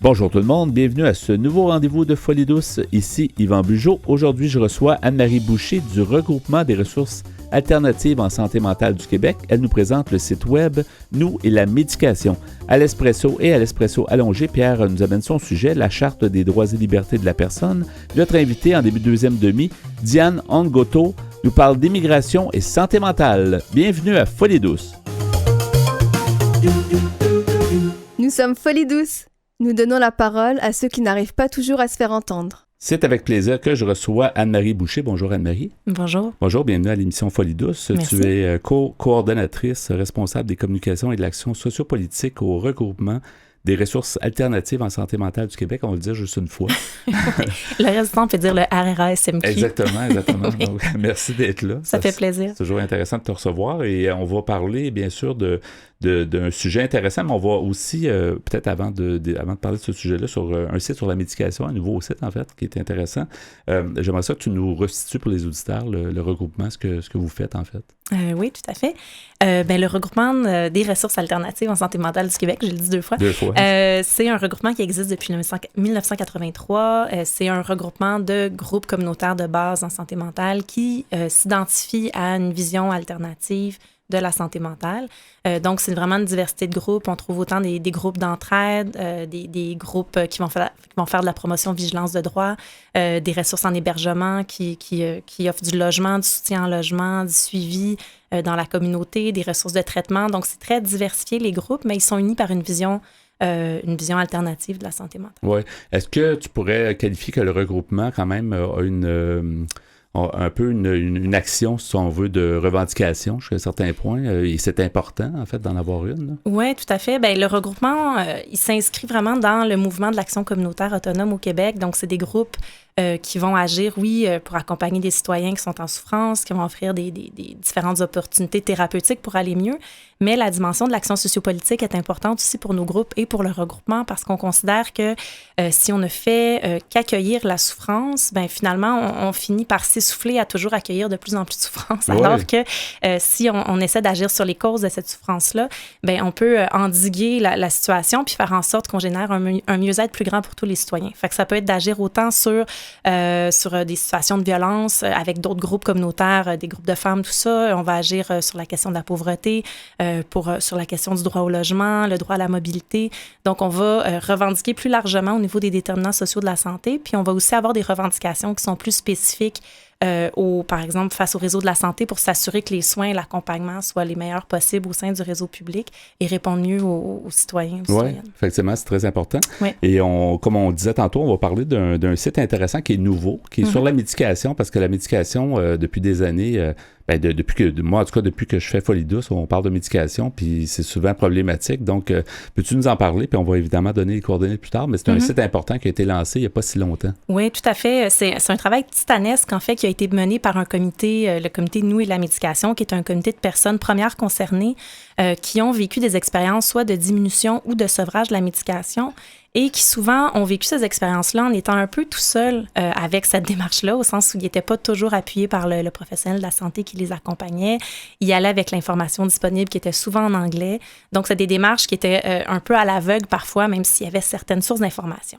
Bonjour tout le monde, bienvenue à ce nouveau rendez-vous de Folie douce. Ici Yvan Bugeaud. Aujourd'hui, je reçois Anne-Marie Boucher du regroupement des ressources alternatives en santé mentale du Québec. Elle nous présente le site web Nous et la médication. À l'espresso et à l'espresso allongé, Pierre nous amène son sujet, la Charte des droits et libertés de la personne. Notre invitée en début de deuxième demi, Diane Ongoto, nous parle d'immigration et santé mentale. Bienvenue à Folie douce. Nous sommes Folie douce. Nous donnons la parole à ceux qui n'arrivent pas toujours à se faire entendre. C'est avec plaisir que je reçois Anne-Marie Boucher. Bonjour Anne-Marie. Bonjour. Bonjour, bienvenue à l'émission Folie douce. Merci. Tu es coordonnatrice responsable des communications et de l'action sociopolitique au regroupement des ressources alternatives en santé mentale du Québec. On va le dire juste une fois. Le reste du temps, on peut dire le RRASMQ. Exactement. Oui. Donc, merci d'être là. Ça fait plaisir. C'est toujours intéressant de te recevoir et on va parler, bien sûr, d'un sujet intéressant, mais on va aussi, peut-être avant de parler de ce sujet-là, sur un site sur la médication, un nouveau site, en fait, qui est intéressant. J'aimerais ça que tu nous restitues pour les auditeurs, le regroupement, ce que vous faites, en fait. Oui, tout à fait. Le regroupement des ressources alternatives en santé mentale du Québec, je le dis deux fois. C'est un regroupement qui existe depuis 1983. C'est un regroupement de groupes communautaires de base en santé mentale qui s'identifient à une vision alternative de la santé mentale. Donc, c'est vraiment une diversité de groupes. On trouve autant des groupes d'entraide, des groupes qui vont faire de la promotion vigilance de droit, des ressources en hébergement qui offrent du logement, du soutien en logement, du suivi dans la communauté, des ressources de traitement. Donc, c'est très diversifié, les groupes, mais ils sont unis par une vision alternative de la santé mentale. Oui. Est-ce que tu pourrais qualifier que le regroupement, quand même, a un peu une action, si on veut, de revendication jusqu'à un certain point, et c'est important, en fait, d'en avoir une? Oui, tout à fait. Le regroupement, il s'inscrit vraiment dans le mouvement de l'action communautaire autonome au Québec. Donc, c'est des groupes qui vont agir, pour accompagner des citoyens qui sont en souffrance, qui vont offrir des différentes opportunités thérapeutiques pour aller mieux. Mais la dimension de l'action sociopolitique est importante aussi pour nos groupes et pour le regroupement parce qu'on considère que si on ne fait qu'accueillir la souffrance, finalement, on finit par s'essouffler à toujours accueillir de plus en plus de souffrance. Ouais. Alors que si on essaie d'agir sur les causes de cette souffrance-là, on peut endiguer la situation puis faire en sorte qu'on génère un mieux-être plus grand pour tous les citoyens. Fait que ça peut être d'agir autant sur des situations de violence avec d'autres groupes communautaires, des groupes de femmes, tout ça. On va agir sur la question de la pauvreté, sur la question du droit au logement, le droit à la mobilité. Donc, on va revendiquer plus largement au niveau des déterminants sociaux de la santé. Puis, on va aussi avoir des revendications qui sont plus spécifiques par exemple, face au réseau de la santé pour s'assurer que les soins et l'accompagnement soient les meilleurs possibles au sein du réseau public et répondent mieux aux citoyens. Oui, effectivement, c'est très important. Oui. Et comme on disait tantôt, on va parler d'un site intéressant qui est nouveau, qui est sur la médication, parce que la médication, depuis des années, moi, en tout cas, depuis que je fais Folie douce, on parle de médication, puis c'est souvent problématique. Donc, peux-tu nous en parler? Puis on va évidemment donner les coordonnées plus tard, mais c'est un site important qui a été lancé il n'y a pas si longtemps. Oui, tout à fait. C'est un travail titanesque, en fait, qui a été mené par un comité, le comité Nous et la médication, qui est un comité de personnes premières concernées qui ont vécu des expériences soit de diminution ou de sevrage de la médication et qui souvent ont vécu ces expériences-là en étant un peu tout seuls avec cette démarche-là, au sens où ils n'étaient pas toujours appuyés par le professionnel de la santé qui les accompagnait. Ils allaient avec l'information disponible qui était souvent en anglais. Donc, c'est des démarches qui étaient un peu à l'aveugle parfois, même s'il y avait certaines sources d'information.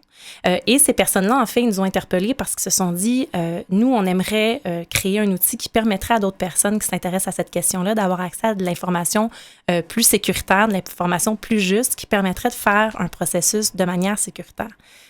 Et ces personnes-là, en fait, ils nous ont interpellés parce qu'ils se sont dit, nous, on aimerait créer un outil qui permettrait à d'autres personnes qui s'intéressent à cette question-là d'avoir accès à de l'information plus sécuritaire, de l'information plus juste, qui permettrait de faire un processus de manière sécuritaire.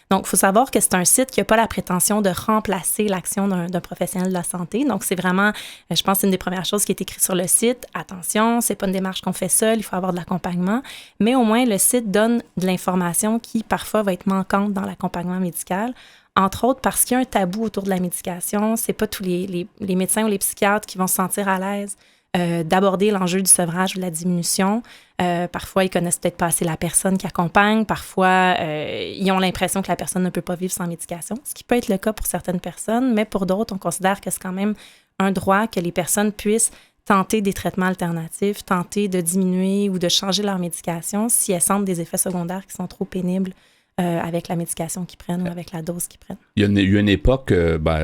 Donc, il faut savoir que c'est un site qui n'a pas la prétention de remplacer l'action d'un professionnel de la santé. Donc, c'est vraiment, je pense, une des premières choses qui est écrite sur le site. Attention, c'est pas une démarche qu'on fait seul, il faut avoir de l'accompagnement. Mais au moins, le site donne de l'information qui, parfois, va être manquante dans l'accompagnement médical. Entre autres, parce qu'il y a un tabou autour de la médication. C'est pas tous les médecins ou les psychiatres qui vont se sentir à l'aise d'aborder l'enjeu du sevrage ou de la diminution. Parfois, ils connaissent peut-être pas assez la personne qui accompagne. Parfois, ils ont l'impression que la personne ne peut pas vivre sans médication, ce qui peut être le cas pour certaines personnes, mais pour d'autres, on considère que c'est quand même un droit que les personnes puissent tenter des traitements alternatifs, tenter de diminuer ou de changer leur médication si elles sentent des effets secondaires qui sont trop pénibles avec la médication qu'ils prennent ou avec la dose qu'ils prennent. Il y a eu une époque,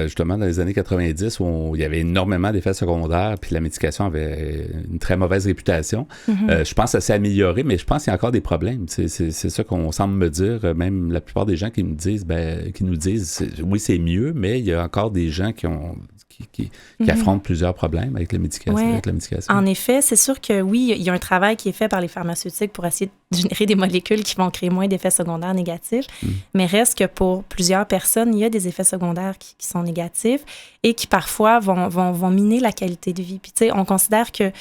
justement, dans les années 90, où il y avait énormément d'effets secondaires, puis la médication avait une très mauvaise réputation. Je pense que ça s'est amélioré, mais je pense qu'il y a encore des problèmes. C'est ça qu'on semble me dire. Même la plupart des gens qui nous disent, oui, c'est mieux, mais il y a encore des gens qui affrontent plusieurs problèmes avec la médication. En effet, c'est sûr que oui, il y a un travail qui est fait par les pharmaceutiques pour essayer de générer des molécules qui vont créer moins d'effets secondaires négatifs, mais reste que pour plusieurs personnes, il y a des effets secondaires qui sont négatifs et qui parfois vont miner la qualité de vie. Puis tu sais, on considère que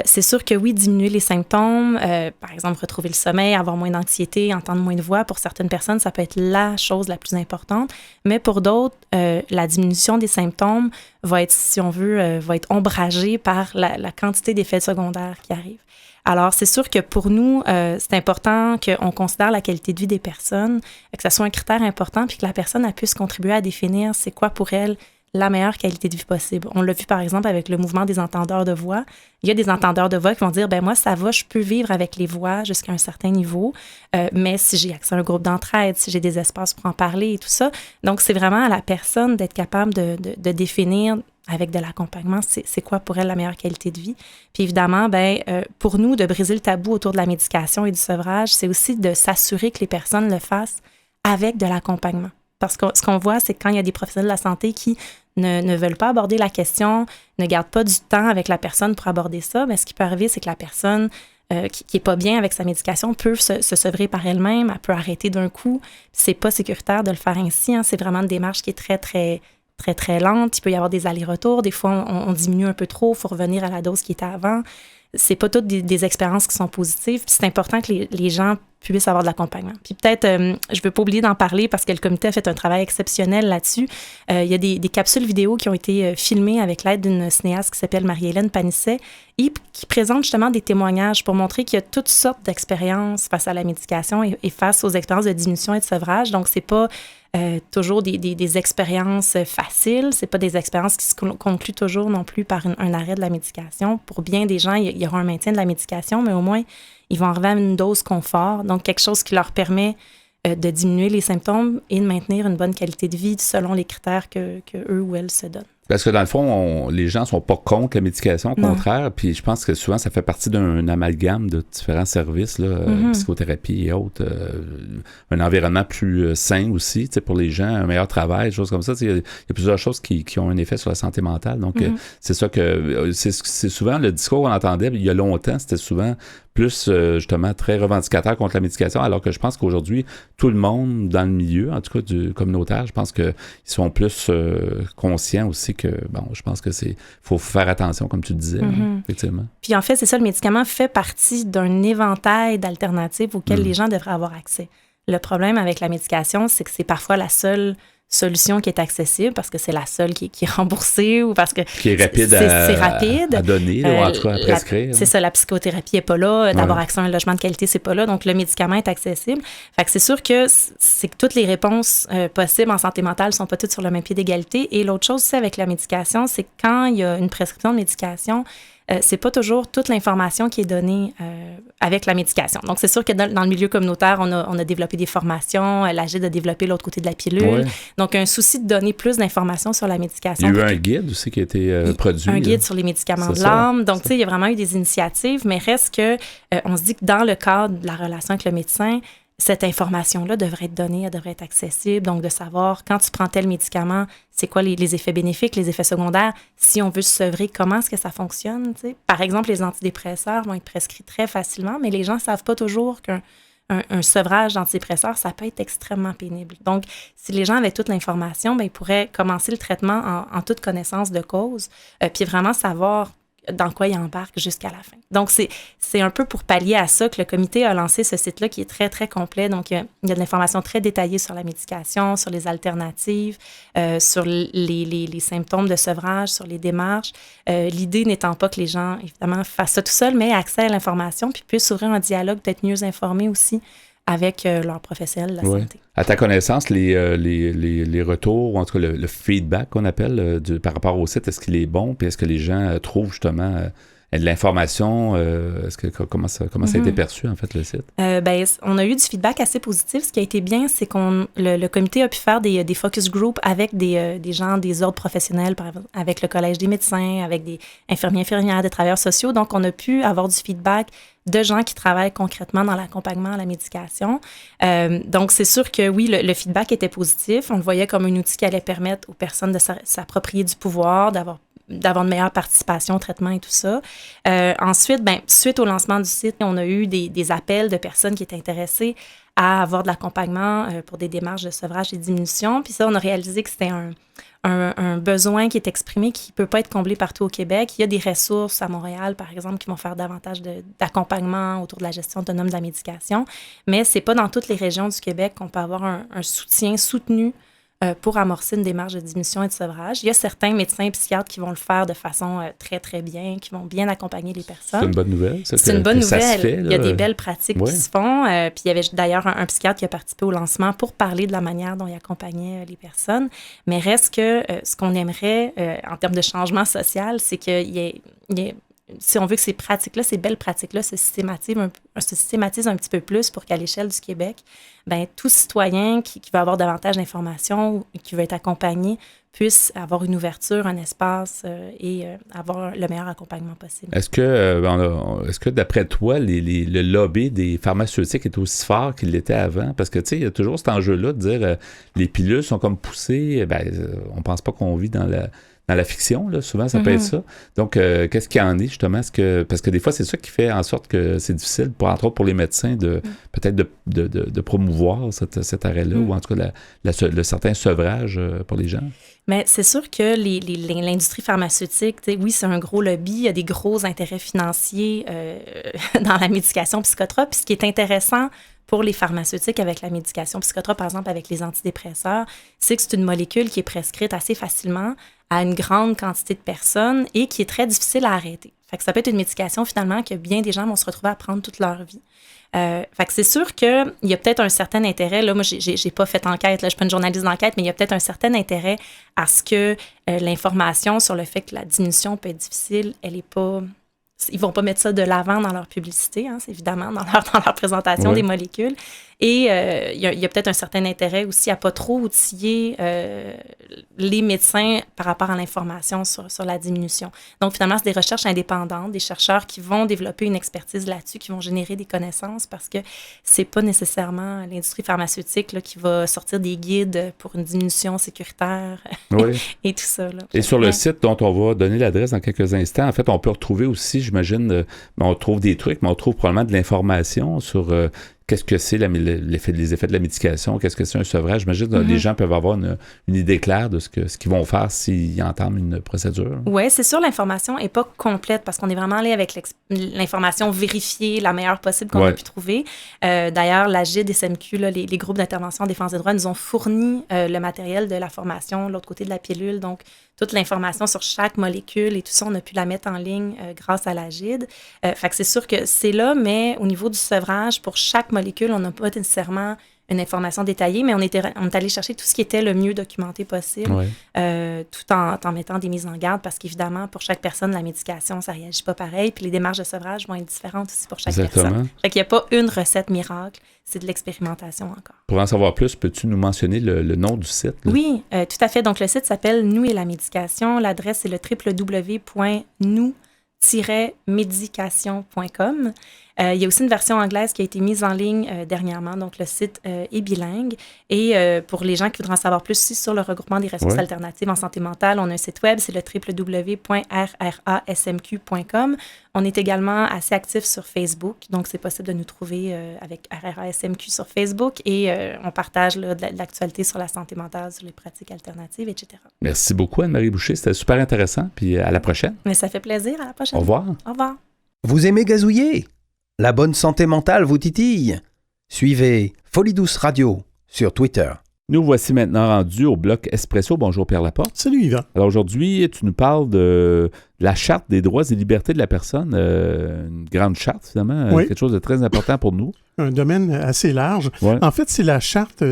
c'est sûr que oui, diminuer les symptômes, par exemple, retrouver le sommeil, avoir moins d'anxiété, entendre moins de voix, pour certaines personnes, ça peut être la chose la plus importante. Mais pour d'autres, la diminution des symptômes va être, si on veut, va être ombragée par la quantité d'effets secondaires qui arrivent. Alors, c'est sûr que pour nous, c'est important qu'on considère la qualité de vie des personnes, que ça soit un critère important, puis que la personne elle puisse contribuer à définir c'est quoi pour elle la meilleure qualité de vie possible. On l'a vu, par exemple, avec le mouvement des entendeurs de voix. Il y a des entendeurs de voix qui vont dire, moi, ça va, je peux vivre avec les voix jusqu'à un certain niveau, mais si j'ai accès à un groupe d'entraide, si j'ai des espaces pour en parler et tout ça. Donc, c'est vraiment à la personne d'être capable de définir avec de l'accompagnement, c'est quoi pour elle la meilleure qualité de vie. Puis évidemment, pour nous, de briser le tabou autour de la médication et du sevrage, c'est aussi de s'assurer que les personnes le fassent avec de l'accompagnement. Parce que ce qu'on voit, c'est que quand il y a des professionnels de la santé qui ne veulent pas aborder la question, ne gardent pas du temps avec la personne pour aborder ça, ce qui peut arriver, c'est que la personne qui n'est pas bien avec sa médication peut se sevrer par elle-même, elle peut arrêter d'un coup. C'est pas sécuritaire de le faire ainsi. C'est vraiment une démarche qui est très, très, très, très lente. Il peut y avoir des allers-retours. Des fois, on diminue un peu trop. Il faut revenir à la dose qui était avant. C'est pas toutes des expériences qui sont positives. Puis c'est important que les gens puissent avoir de l'accompagnement. Puis peut-être, je veux pas oublier d'en parler parce que le comité a fait un travail exceptionnel là-dessus. Il y a des capsules vidéo qui ont été filmées avec l'aide d'une cinéaste qui s'appelle Marie-Hélène Panisset et qui présente justement des témoignages pour montrer qu'il y a toutes sortes d'expériences face à la médication et face aux expériences de diminution et de sevrage. Donc, c'est pas toujours des expériences faciles. C'est pas des expériences qui se concluent toujours non plus par un arrêt de la médication. Pour bien des gens, il y aura un maintien de la médication, mais au moins, ils vont arriver à une dose confort. Donc, quelque chose qui leur permet de diminuer les symptômes et de maintenir une bonne qualité de vie selon les critères que eux ou elles se donnent. Parce que dans le fond, les gens sont pas contre la médication, au contraire. Puis je pense que souvent, ça fait partie d'un amalgame de différents services, psychothérapie et autres. Un environnement plus sain aussi, pour les gens, un meilleur travail, des choses comme ça. Il y a plusieurs choses qui ont un effet sur la santé mentale. Donc, c'est ça que... C'est souvent le discours qu'on entendait il y a longtemps, c'était souvent plus, justement, très revendicateur contre la médication, alors que je pense qu'aujourd'hui, tout le monde dans le milieu, en tout cas du communautaire, je pense qu'ils sont plus conscients aussi que, je pense que faut faire attention, comme tu disais, effectivement. Puis en fait, c'est ça, le médicament fait partie d'un éventail d'alternatives auxquelles les gens devraient avoir accès. Le problème avec la médication, c'est que c'est parfois la seule solution qui est accessible parce que c'est la seule qui est remboursée ou parce que qui est rapide c'est rapide à donner ou en tout cas à prescrire. C'est ça, la psychothérapie n'est pas là, d'avoir accès à un logement de qualité, c'est pas là, donc le médicament est accessible. Fait que c'est sûr que c'est que toutes les réponses possibles en santé mentale sont pas toutes sur le même pied d'égalité. Et l'autre chose aussi avec la médication, c'est que quand il y a une prescription de médication, c'est pas toujours toute l'information qui est donnée avec la médication. Donc, c'est sûr que dans le milieu communautaire, on a développé des formations, l'AGID a développé l'autre côté de la pilule. Ouais. Donc, un souci de donner plus d'informations sur la médication. Il y a eu un guide aussi qui a été produit. Un guide sur les médicaments de l'âme. Donc, tu sais, il y a vraiment eu des initiatives, mais reste que on se dit que dans le cadre de la relation avec le médecin, cette information-là devrait être donnée, elle devrait être accessible. Donc, de savoir, quand tu prends tel médicament, c'est quoi les effets bénéfiques, les effets secondaires, si on veut se sevrer, comment est-ce que ça fonctionne, tu sais. Par exemple, les antidépresseurs vont être prescrits très facilement, mais les gens ne savent pas toujours qu'un sevrage d'antidépresseurs, ça peut être extrêmement pénible. Donc, si les gens avaient toute l'information, ils pourraient commencer le traitement en toute connaissance de cause, puis vraiment savoir dans quoi ils embarquent jusqu'à la fin. Donc, c'est un peu pour pallier à ça que le comité a lancé ce site-là qui est très, très complet. Donc, il y a de l'information très détaillée sur la médication, sur les alternatives, sur les symptômes de sevrage, sur les démarches. L'idée n'étant pas que les gens, évidemment, fassent ça tout seuls, mais aient accès à l'information puis puissent ouvrir un dialogue, peut-être mieux informés aussi avec leurs professionnels de la santé. À ta connaissance, les retours, ou en tout cas le feedback qu'on appelle par rapport au site, est-ce qu'il est bon? Puis est-ce que les gens trouvent justement de l'information. Comment ça a été perçu, en fait, le site? On a eu du feedback assez positif. Ce qui a été bien, c'est le comité a pu faire des focus groups avec des gens des ordres professionnels, par exemple, avec le Collège des médecins, avec des infirmières, des travailleurs sociaux. Donc, on a pu avoir du feedback de gens qui travaillent concrètement dans l'accompagnement à la médication. Donc, c'est sûr que oui, le feedback était positif. On le voyait comme un outil qui allait permettre aux personnes de s'approprier du pouvoir, d'avoir une meilleure participation au traitement et tout ça. Ensuite, suite au lancement du site, on a eu des appels de personnes qui étaient intéressées à avoir de l'accompagnement pour des démarches de sevrage et diminution. Puis ça, on a réalisé que c'était un besoin qui est exprimé, qui ne peut pas être comblé partout au Québec. Il y a des ressources à Montréal, par exemple, qui vont faire davantage d'accompagnement autour de la gestion autonome de la médication, mais ce n'est pas dans toutes les régions du Québec qu'on peut avoir un soutien soutenu pour amorcer une démarche de diminution et de sevrage. Il y a certains médecins et psychiatres qui vont le faire de façon très, très bien, qui vont bien accompagner les personnes. C'est une bonne nouvelle. C'est une bonne nouvelle. Il y a des belles pratiques qui se font. Puis il y avait d'ailleurs un psychiatre qui a participé au lancement pour parler de la manière dont il accompagnait les personnes. Mais reste que ce qu'on aimerait en termes de changement social, c'est qu'il y ait si on veut que ces pratiques-là, ces belles pratiques-là se systématisent un petit peu plus pour qu'à l'échelle du Québec, tout citoyen qui va avoir davantage d'informations ou qui veut être accompagné puisse avoir une ouverture, un espace et avoir le meilleur accompagnement possible. Est-ce que d'après toi, le lobby des pharmaceutiques est aussi fort qu'il l'était avant? Parce que, tu sais, il y a toujours cet enjeu-là de dire les pilules sont comme poussées. On pense pas qu'on vit dans la fiction, là, souvent, ça peut être ça. Donc, qu'est-ce qu'il y en est, justement? Parce que des fois, c'est ça qui fait en sorte que c'est difficile, entre autres pour les médecins, peut-être de promouvoir cet arrêt-là, ou en tout cas le certain sevrage pour les gens. Mais c'est sûr que l'industrie pharmaceutique, oui, c'est un gros lobby, il y a des gros intérêts financiers dans la médication psychotrope. Puis ce qui est intéressant pour les pharmaceutiques avec la médication psychotrope, par exemple avec les antidépresseurs, c'est que c'est une molécule qui est prescrite assez facilement à une grande quantité de personnes et qui est très difficile à arrêter. Fait que ça peut être une médication finalement que bien des gens vont se retrouver à prendre toute leur vie. Fait que c'est sûr qu'il y a peut-être un certain intérêt. Là, moi, j'ai pas fait enquête, là, je suis pas une journaliste d'enquête, mais il y a peut-être un certain intérêt à ce que l'information sur le fait que la diminution peut être difficile, elle est pas... Ils vont pas mettre ça de l'avant dans leur publicité, c'est évidemment, dans leur présentation des molécules. Et il y a peut-être un certain intérêt aussi à pas trop outiller les médecins par rapport à l'information sur la diminution. Donc, finalement, c'est des recherches indépendantes, des chercheurs qui vont développer une expertise là-dessus, qui vont générer des connaissances parce que c'est pas nécessairement l'industrie pharmaceutique là, qui va sortir des guides pour une diminution sécuritaire et tout ça. Là. Et sur le site dont on va donner l'adresse dans quelques instants, en fait, on peut retrouver aussi, j'imagine, on trouve des trucs, mais on trouve probablement de l'information sur... qu'est-ce que c'est les effets de la médication? Qu'est-ce que c'est un sevrage? J'imagine que les gens peuvent avoir une idée claire de ce qu'ils vont faire s'ils entament une procédure. Oui, c'est sûr, l'information n'est pas complète parce qu'on est vraiment allé avec l'information vérifiée, la meilleure possible qu'on a pu trouver. D'ailleurs, l'AGID, SMQ, là, les groupes d'intervention en défense des droits nous ont fourni le matériel de la formation de l'autre côté de la pilule. Donc, toute l'information sur chaque molécule et tout ça, on a pu la mettre en ligne grâce à l'AGID. Fait que c'est sûr que c'est là, mais au niveau du sevrage, pour chaque molécule, on n'a pas nécessairement une information détaillée, mais on est allé chercher tout ce qui était le mieux documenté possible, tout en mettant des mises en garde, parce qu'évidemment, pour chaque personne, la médication, ça ne réagit pas pareil, puis les démarches de sevrage vont être différentes aussi pour chaque personne. Fait qu'il n'y a pas une recette miracle, c'est de l'expérimentation encore. Pour en savoir plus, peux-tu nous mentionner le nom du site? Là? Oui, tout à fait. Donc, le site s'appelle Nous et la médication. L'adresse, c'est le www.nous-médication.com. Il y a aussi une version anglaise qui a été mise en ligne dernièrement, donc le site est bilingue. Et pour les gens qui voudront en savoir plus aussi sur le regroupement des ressources alternatives en santé mentale, on a un site web, c'est le www.rrasmq.com. On est également assez actifs sur Facebook, donc c'est possible de nous trouver avec RRASMQ sur Facebook et on partage là, de l'actualité sur la santé mentale, sur les pratiques alternatives, etc. Merci beaucoup Anne-Marie Boucher, c'était super intéressant, puis à la prochaine. Mais ça fait plaisir, à la prochaine. Au revoir. Au revoir. Vous aimez gazouiller? La bonne santé mentale vous titille? Suivez Folie Douce Radio sur Twitter. Nous voici maintenant rendus au bloc Espresso. Bonjour Pierre Laporte. Salut Yvan. Alors aujourd'hui, tu nous parles la Charte des droits et libertés de la personne, une grande charte, finalement, Oui. quelque chose de très important pour nous. Un domaine assez large. Ouais. En fait, c'est la charte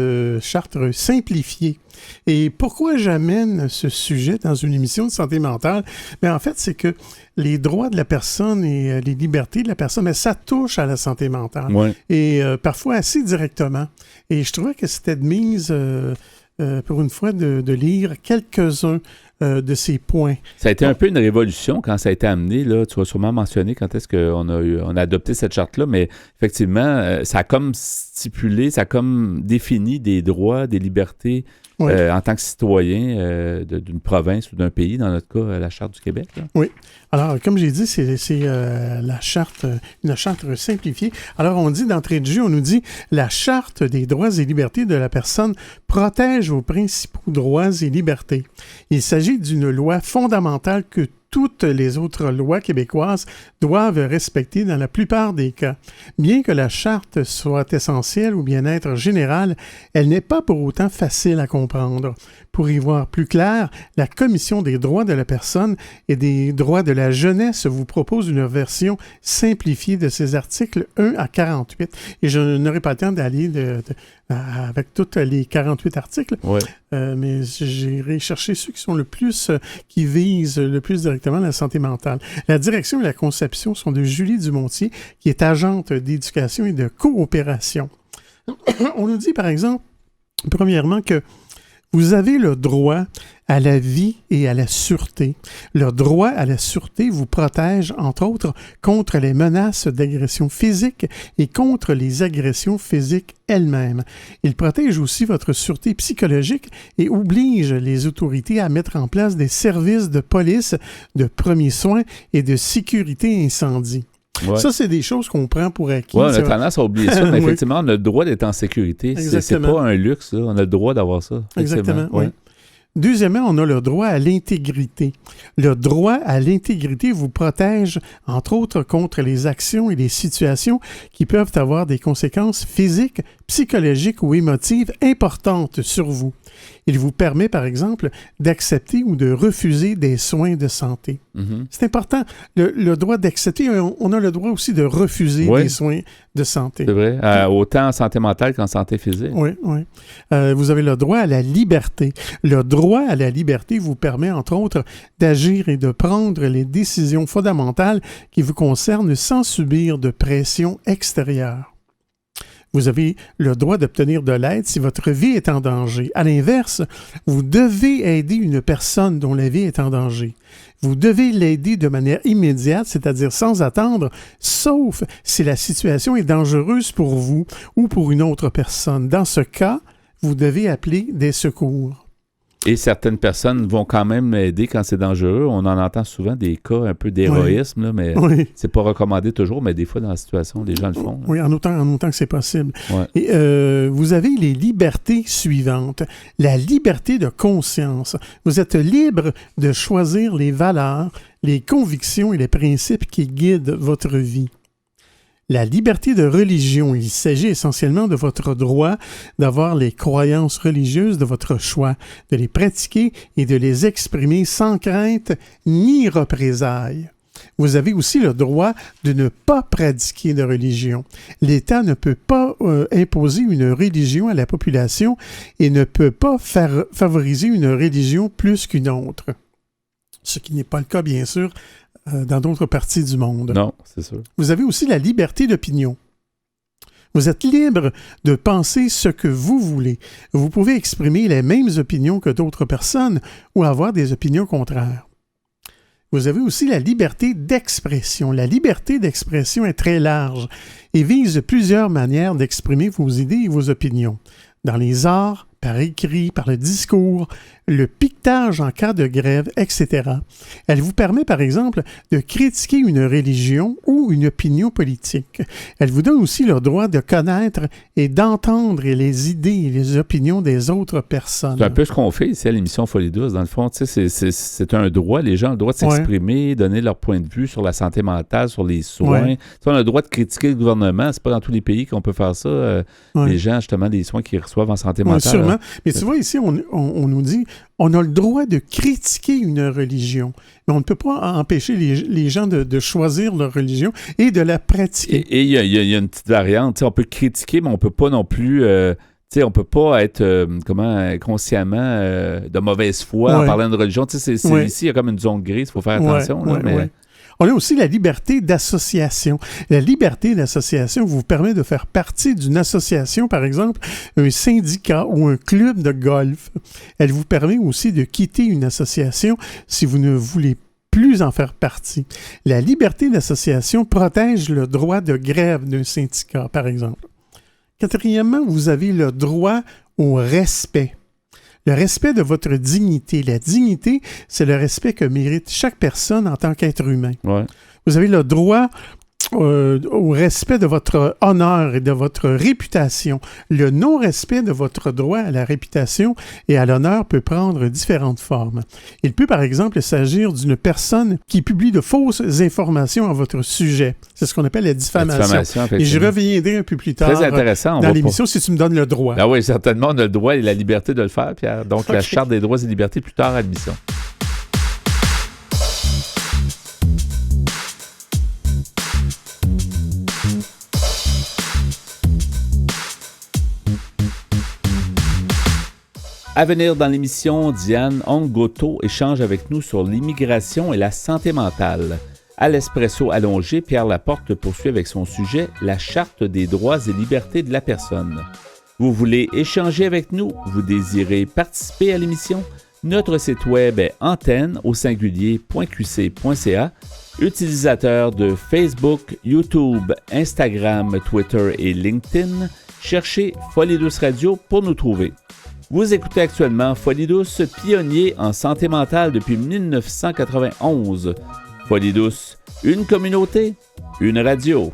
simplifiée. Et pourquoi j'amène ce sujet dans une émission de santé mentale? Bien, en fait, c'est que les droits de la personne et les libertés de la personne, mais ça touche à la santé mentale. Ouais. Et parfois assez directement. Et je trouvais que c'était de mise, pour une fois, de lire quelques-uns de ces points. Ça a été un peu une révolution quand ça a été amené. Là, tu vas sûrement mentionner quand est-ce qu'on a adopté cette charte-là, mais effectivement, ça a comme stipulé, ça a comme défini des droits, des libertés en tant que citoyen d'une province ou d'un pays, dans notre cas, la Charte du Québec. Là. Oui. Alors, comme j'ai dit, c'est la charte, une charte simplifiée. Alors, on dit d'entrée de jeu, on nous dit « La Charte des droits et libertés de la personne protège vos principaux droits et libertés. Il s'agit d'une loi fondamentale que toutes les autres lois québécoises doivent respecter dans la plupart des cas. Bien que la charte soit essentielle au bien-être général, elle n'est pas pour autant facile à comprendre. Pour y voir plus clair, la Commission des droits de la personne et des droits de la jeunesse vous propose une version simplifiée de ces articles 1 à 48. Et je n'aurai pas le temps d'aller avec tous les 48 articles, mais j'irai chercher ceux qui sont le plus, qui visent le plus directement la santé mentale. La direction et la conception sont de Julie Dumontier, qui est agente d'éducation et de coopération. On nous dit, par exemple, premièrement, que vous avez le droit à la vie et à la sûreté. Le droit à la sûreté vous protège, entre autres, contre les menaces d'agression physique et contre les agressions physiques elles-mêmes. Il protège aussi votre sûreté psychologique et oblige les autorités à mettre en place des services de police, de premiers soins et de sécurité incendie. Ouais. Ça, c'est des choses qu'on prend pour acquis. Oui, on a tendance à oublier ça, mais effectivement, on a le droit d'être en sécurité. C'est pas un luxe, là. On a le droit d'avoir ça. Exactement, oui. Deuxièmement, on a le droit à l'intégrité. Le droit à l'intégrité vous protège, entre autres, contre les actions et les situations qui peuvent avoir des conséquences physiques, psychologiques ou émotives importantes sur vous. Il vous permet, par exemple, d'accepter ou de refuser des soins de santé. Mm-hmm. C'est important. Le droit d'accepter, on a le droit aussi de refuser des soins de santé. C'est vrai. Autant en santé mentale qu'en santé physique. Oui, oui. Vous avez le droit à la liberté. Le droit à la liberté vous permet, entre autres, d'agir et de prendre les décisions fondamentales qui vous concernent sans subir de pression extérieure. Vous avez le droit d'obtenir de l'aide si votre vie est en danger. À l'inverse, vous devez aider une personne dont la vie est en danger. Vous devez l'aider de manière immédiate, c'est-à-dire sans attendre, sauf si la situation est dangereuse pour vous ou pour une autre personne. Dans ce cas, vous devez appeler des secours. Et certaines personnes vont quand même aider quand c'est dangereux. On en entend souvent des cas un peu d'héroïsme, là, mais c'est pas recommandé toujours, mais des fois, dans la situation, les gens le font. Là. Oui, en autant que c'est possible. Ouais. Et vous avez les libertés suivantes. La liberté de conscience. Vous êtes libre de choisir les valeurs, les convictions et les principes qui guident votre vie. La liberté de religion, il s'agit essentiellement de votre droit d'avoir les croyances religieuses de votre choix, de les pratiquer et de les exprimer sans crainte ni représailles. Vous avez aussi le droit de ne pas pratiquer de religion. L'État ne peut pas imposer une religion à la population et ne peut pas favoriser une religion plus qu'une autre. Ce qui n'est pas le cas, bien sûr, dans d'autres parties du monde. Non, c'est sûr. Vous avez aussi la liberté d'opinion. Vous êtes libre de penser ce que vous voulez. Vous pouvez exprimer les mêmes opinions que d'autres personnes ou avoir des opinions contraires. Vous avez aussi la liberté d'expression. La liberté d'expression est très large et vise plusieurs manières d'exprimer vos idées et vos opinions. Dans les arts, par écrit, par le discours, le piquetage en cas de grève, etc. Elle vous permet, par exemple, de critiquer une religion ou une opinion politique. Elle vous donne aussi le droit de connaître et d'entendre les idées et les opinions des autres personnes. C'est un peu ce qu'on fait ici à l'émission Folie Douce. Dans le fond, c'est un droit. Les gens ont le droit de s'exprimer, donner leur point de vue sur la santé mentale, sur les soins. Ouais. On a le droit de critiquer le gouvernement. C'est pas dans tous les pays qu'on peut faire ça. Les gens, justement, des soins qu'ils reçoivent en santé mentale. Sûrement Exactement. Mais tu vois, ici, on nous dit on a le droit de critiquer une religion, mais on ne peut pas empêcher les gens de choisir leur religion et de la pratiquer. Et il y a une petite variante. On peut critiquer, mais on ne peut pas non plus... on ne peut pas être consciemment de mauvaise foi en parlant de religion. Ici, il y a comme une zone grise, il faut faire attention. Mais... On a aussi la liberté d'association. La liberté d'association vous permet de faire partie d'une association, par exemple, un syndicat ou un club de golf. Elle vous permet aussi de quitter une association si vous ne voulez plus en faire partie. La liberté d'association protège le droit de grève d'un syndicat, par exemple. Quatrièmement, vous avez le droit au respect. Le respect de votre dignité. La dignité, c'est le respect que mérite chaque personne en tant qu'être humain. Ouais. Vous avez le droit au respect de votre honneur et de votre réputation. Le non-respect de votre droit à la réputation et à l'honneur peut prendre différentes formes. Il peut, par exemple, s'agir d'une personne qui publie de fausses informations à votre sujet. C'est ce qu'on appelle la diffamation. Et je reviendrai un peu plus tard très intéressant, dans l'émission si tu me donnes le droit. Ah oui, certainement, on a le droit et la liberté de le faire, Pierre. Donc, la Charte des droits et libertés plus tard à l'émission. À venir dans l'émission, Diane Ongoto échange avec nous sur l'immigration et la santé mentale. À l'Espresso allongé, Pierre Laporte poursuit avec son sujet « La Charte des droits et libertés de la personne ». Vous voulez échanger avec nous? Vous désirez participer à l'émission? Notre site web est antenne.qc.ca. Utilisateur de Facebook, YouTube, Instagram, Twitter et LinkedIn, cherchez Folie Douce Radio pour nous trouver. Vous écoutez actuellement Folie Douce, pionnier en santé mentale depuis 1991. Folie Douce, une communauté, une radio.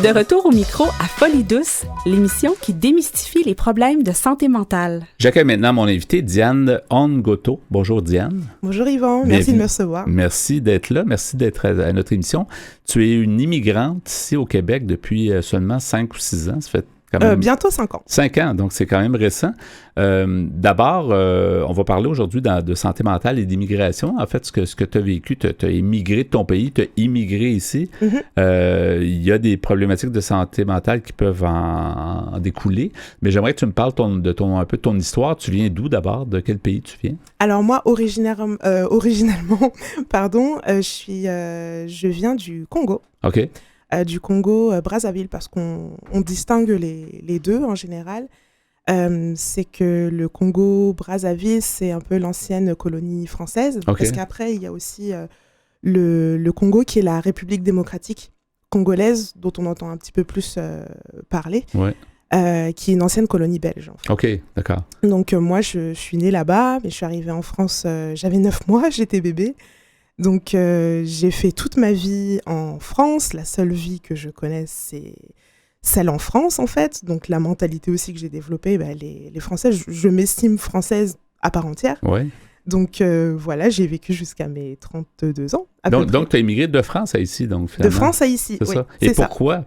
De retour au micro à Folie Douce, l'émission qui démystifie les problèmes de santé mentale. J'accueille maintenant mon invité, Diane Ongoto. Bonjour Diane. Bonjour Yvan, merci de me recevoir. Merci d'être là, merci d'être à notre émission. Tu es une immigrante ici au Québec depuis seulement 5 ou 6 ans, ça fait quand même... bientôt 5 ans. 5 ans, donc c'est quand même récent. D'abord, on va parler aujourd'hui de santé mentale et d'immigration. En fait, ce que tu as vécu, tu as immigré de ton pays, tu as immigré ici. Mm-hmm. Il y a des problématiques de santé mentale qui peuvent en découler. Mais j'aimerais que tu me parles un peu de ton histoire. Tu viens d'où d'abord? De quel pays tu viens? Alors moi, originalement, je viens du Congo. OK. Du Congo, Brazzaville, parce qu'on distingue les deux en général. C'est que le Congo-Brazzaville, c'est un peu l'ancienne colonie française. Okay. Parce qu'après, il y a aussi le Congo, qui est la République démocratique congolaise, dont on entend un petit peu plus parler, qui est une ancienne colonie belge. En fait. OK, d'accord. Donc moi, je suis née là-bas, mais je suis arrivée en France, j'avais 9 mois, j'étais bébé. Donc, j'ai fait toute ma vie en France. La seule vie que je connaisse, c'est celle en France, en fait. Donc, la mentalité aussi que j'ai développée, les Français, je m'estime française à part entière. Ouais. Donc, voilà, j'ai vécu jusqu'à mes 32 ans. Donc tu as immigré de France à ici, donc, finalement. De France à ici, c'est oui. Ça. Et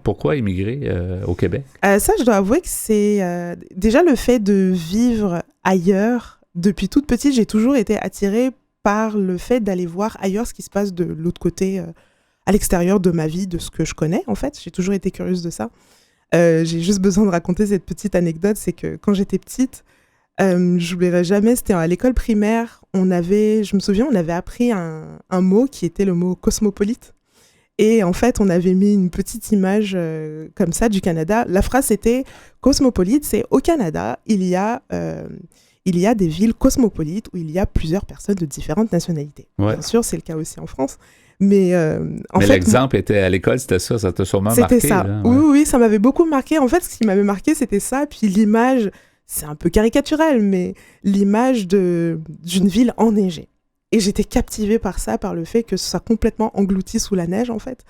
pourquoi immigrer au Québec? Ça, je dois avouer que c'est déjà le fait de vivre ailleurs. Depuis toute petite, j'ai toujours été attirée par le fait d'aller voir ailleurs ce qui se passe de l'autre côté, à l'extérieur de ma vie, de ce que je connais, en fait. J'ai toujours été curieuse de ça. J'ai juste besoin de raconter cette petite anecdote, c'est que quand j'étais petite, j'oublierai jamais, c'était à l'école primaire, je me souviens, on avait appris un mot qui était le mot cosmopolite. Et en fait, on avait mis une petite image comme ça du Canada. La phrase, c'était « cosmopolite », c'est « au Canada, il y a des villes cosmopolites où il y a plusieurs personnes de différentes nationalités. » Bien sûr, c'est le cas aussi en France. Mais en fait, l'exemple était à l'école, c'était ça t'a sûrement marqué. C'était ça. Là, Oui, ça m'avait beaucoup marqué. En fait, ce qui m'avait marqué, c'était ça. Puis l'image, c'est un peu caricatural, mais l'image d'une ville enneigée. Et j'étais captivée par ça, par le fait que ça soit complètement englouti sous la neige, en fait.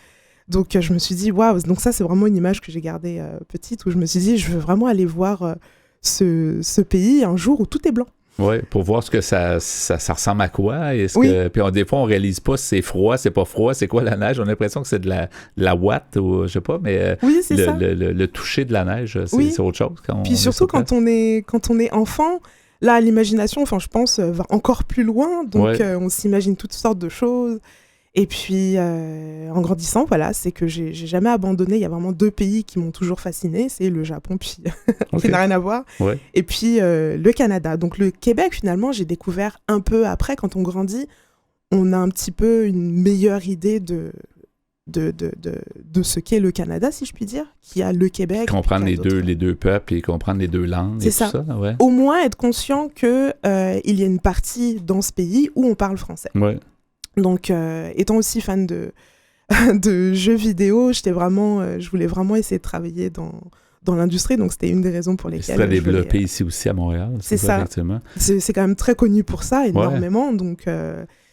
Donc je me suis dit, waouh, donc ça c'est vraiment une image que j'ai gardée petite, où je me suis dit, je veux vraiment aller voir ce pays un jour où tout est blanc. Oui, pour voir ce que ça ressemble à quoi. Puis des fois, on réalise pas si c'est froid, c'est pas froid, c'est quoi la neige. On a l'impression que c'est de la ouate ou je sais pas, mais oui, c'est ça. Le toucher de la neige, c'est autre chose. Puis surtout quand on est enfant, là, l'imagination, enfin, je pense, va encore plus loin. Donc on s'imagine toutes sortes de choses. Et puis, en grandissant, voilà, c'est que j'ai jamais abandonné. Il y a vraiment 2 pays qui m'ont toujours fascinée. C'est le Japon, puis qui n'a rien à voir. Ouais. Et puis, le Canada. Donc, le Québec, finalement, j'ai découvert un peu après, quand on grandit, on a un petit peu une meilleure idée de ce qu'est le Canada, si je puis dire, qui a le Québec. Comprendre les deux peuples et comprendre les 2 langues. C'est ça. Ouais. Au moins, être conscient qu'il y a une partie dans ce pays où on parle français. Ouais. Donc, étant aussi fan de jeux vidéo, je voulais vraiment essayer de travailler dans l'industrie, donc c'était une des raisons pour lesquelles... C'est développé ici aussi à Montréal. C'est ça. Effectivement. C'est quand même très connu pour ça, énormément. Ouais. Donc,